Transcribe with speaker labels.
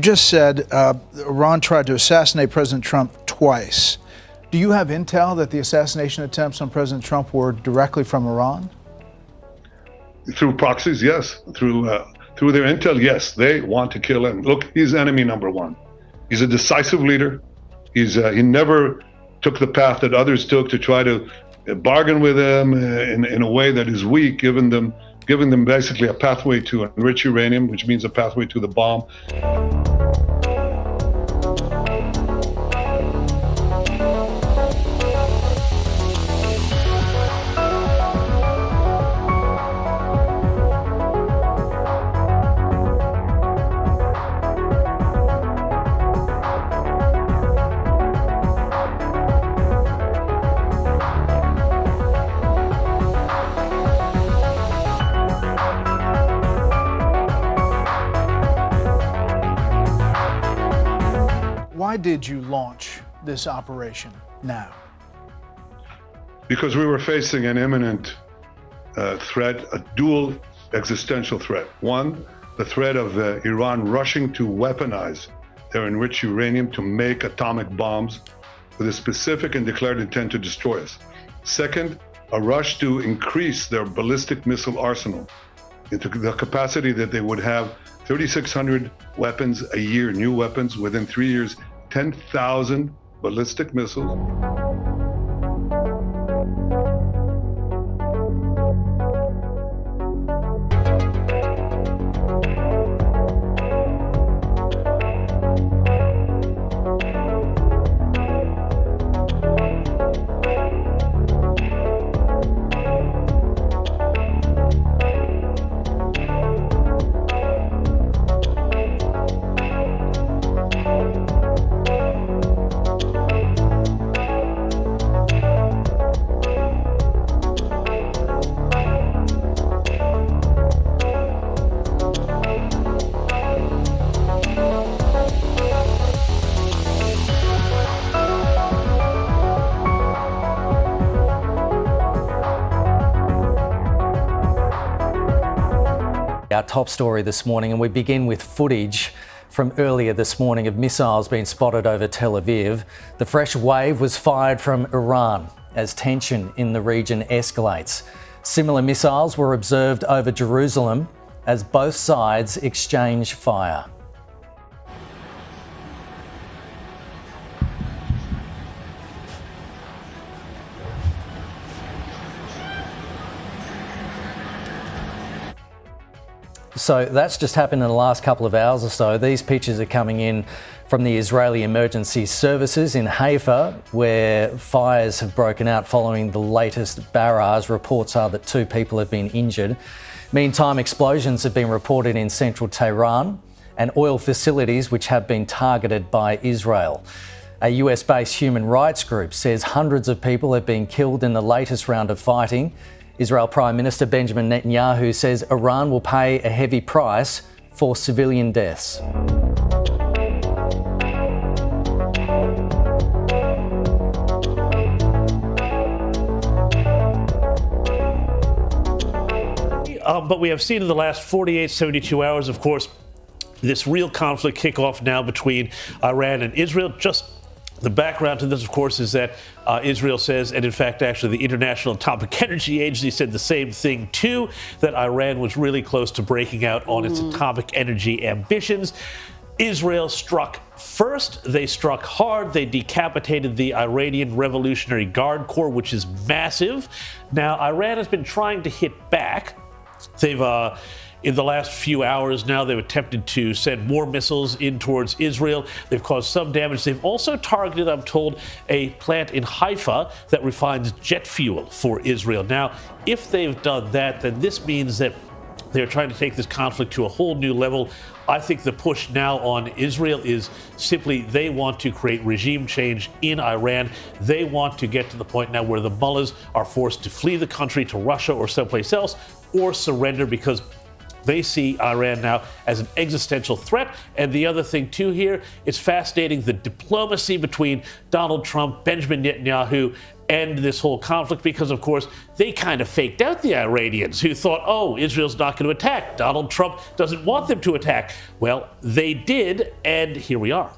Speaker 1: You just said Iran tried to assassinate President Trump twice. Do you have intel that the assassination attempts on President Trump were directly from Iran?
Speaker 2: Through proxies, yes. Through their intel, yes. They want to kill him. Look, he's enemy number one. He's a decisive leader. He never took the path that others took to try to bargain with him in a way that is weak, giving them basically a pathway to enrich uranium, which means a pathway to the bomb.
Speaker 1: Why did you launch this operation now?
Speaker 2: Because we were facing an imminent threat, a dual existential threat. One, the threat of Iran rushing to weaponize their enriched uranium to make atomic bombs with a specific and declared intent to destroy us. Second, a rush to increase their ballistic missile arsenal into the capacity that they would have 3,600 weapons a year, new weapons, within 3 years, 10,000 ballistic missiles.
Speaker 3: Our top story this morning, and we begin with footage from earlier this morning of missiles being spotted over Tel Aviv. The fresh wave was fired from Iran as tension in the region escalates. Similar missiles were observed over Jerusalem as both sides exchange fire. So that's just happened in the last couple of hours or so. These pictures are coming in from the Israeli Emergency Services in Haifa, where fires have broken out following the latest barrage. Reports are that 2 people have been injured. Meantime, explosions have been reported in central Tehran and oil facilities which have been targeted by Israel. A US-based human rights group says hundreds of people have been killed in the latest round of fighting. Israel Prime Minister Benjamin Netanyahu says Iran will pay a heavy price for civilian deaths.
Speaker 4: But we have seen in the last 48, 72 hours, of course, this real conflict kick off now between Iran and Israel. Just the background to this, of course, is that Israel says, and in fact, actually, the International Atomic Energy Agency said the same thing too, that Iran was really close to breaking out on its atomic energy ambitions. Israel struck first. They struck hard. They decapitated the Iranian Revolutionary Guard Corps, which is massive. Now, Iran has been trying to hit back. They've in the last few hours now, they've attempted to send more missiles in towards Israel. They've caused some damage. They've also targeted, I'm told, a plant in Haifa that refines jet fuel for Israel. Now, if they've done that, then this means that they're trying to take this conflict to a whole new level. I think the push now on Israel is simply they want to create regime change in Iran. They want to get to the point now where the mullahs are forced to flee the country to Russia or someplace else or surrender, because they see Iran now as an existential threat. And the other thing, too, here, it's fascinating, the diplomacy between Donald Trump, Benjamin Netanyahu, end this whole conflict because, of course, they kind of faked out the Iranians who thought, oh, Israel's not going to attack. Donald Trump doesn't want them to attack. Well, they did, and here we are.